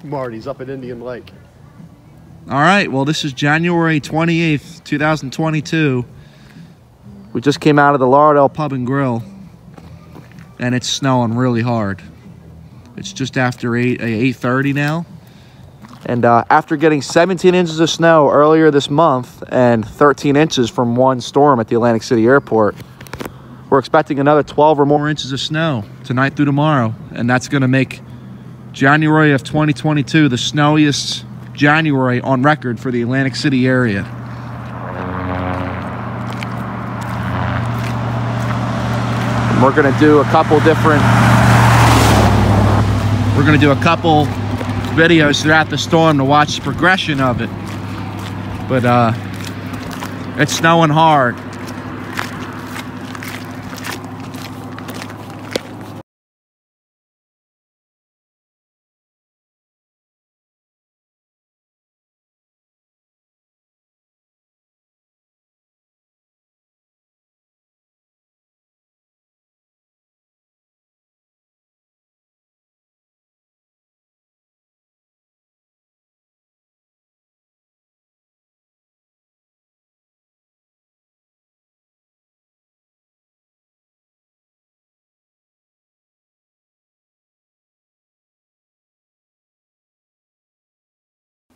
Marty's up at Indian Lake. All right, well, this is January 28th, 2022. We just came out of the Lauderdale Pub and Grill, and it's snowing really hard. It's just after 8:30 now. And after getting 17 inches of snow earlier this month and 13 inches from one storm at the Atlantic City Airport, we're expecting another 12 or more inches of snow tonight through tomorrow. And that's going to make January of 2022 the snowiest January on record for the Atlantic City area. And we're going to do a couple videos throughout the storm to watch the progression of it. But it's snowing hard.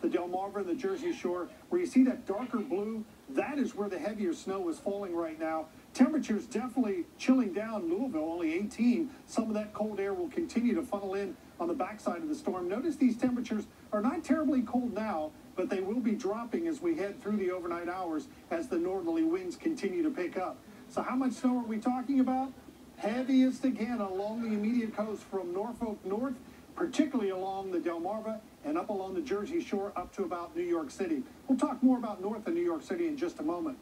The Delmarva and the Jersey Shore, where you see that darker blue, that is where the heavier snow is falling right now. Temperatures definitely chilling down. Louisville, only 18. Some of that cold air will continue to funnel in on the backside of the storm. Notice these temperatures are not terribly cold now, but they will be dropping as we head through the overnight hours as the northerly winds continue to pick up. So how much snow are we talking about? Heaviest again along the immediate coast from Norfolk north, particularly along the Delmarva and up along the Jersey Shore up to about New York City. We'll talk more about north of New York City in just a moment.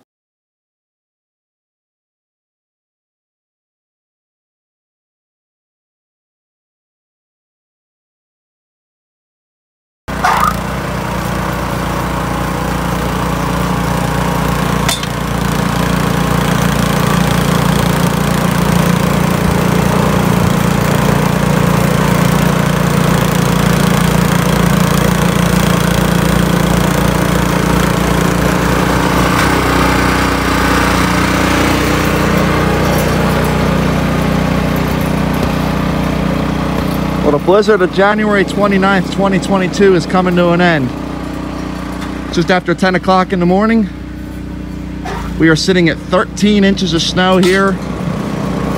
Well, the blizzard of January 29th, 2022 is coming to an end. Just after 10 o'clock in the morning, we are sitting at 13 inches of snow here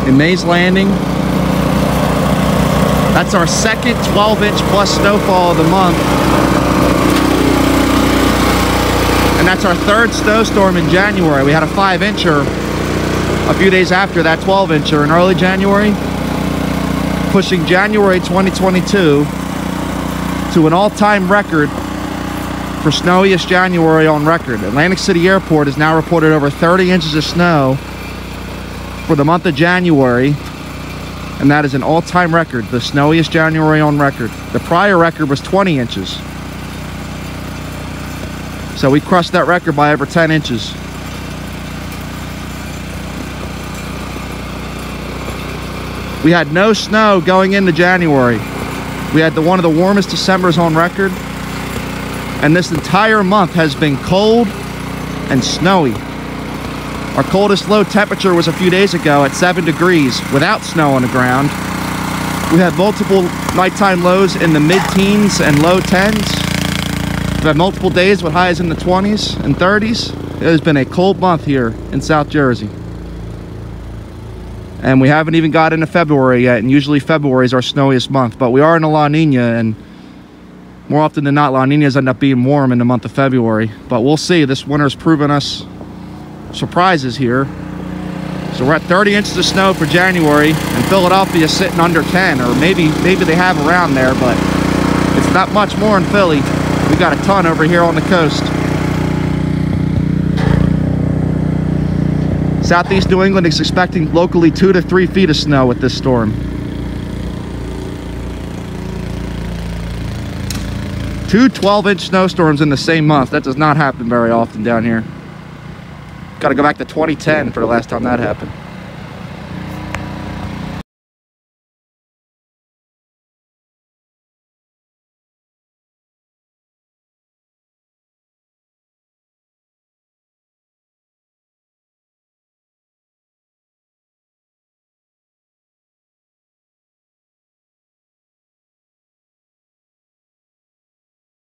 in Mays Landing. That's our second 12-inch plus snowfall of the month. And that's our third snowstorm in January. We had a 5-incher a few days after that 12-incher in early January, pushing January 2022 to an all-time record for snowiest January on record. Atlantic City Airport has now reported over 30 inches of snow for the month of January, and that is an all-time record, the snowiest January on record. The prior record was 20 inches. So we crushed that record by over 10 inches. We had no snow going into January. We had one of the warmest Decembers on record. And this entire month has been cold and snowy. Our coldest low temperature was a few days ago at 7 degrees without snow on the ground. We had multiple nighttime lows in the mid-teens and low 10s. We've had multiple days with highs in the 20s and 30s. It has been a cold month here in South Jersey. And we haven't even got into February yet, and usually February is our snowiest month. But we are in a La Nina, and more often than not, La Ninas end up being warm in the month of February. But we'll see. This winter's proven us surprises here. So we're at 30 inches of snow for January, and Philadelphia is sitting under 10, or maybe they have around there, but it's not much more in Philly. We got a ton over here on the coast. Southeast New England is expecting locally 2 to 3 feet of snow with this storm. 2 12-inch snowstorms in the same month. That does not happen very often down here. Got to go back to 2010 for the last time that happened.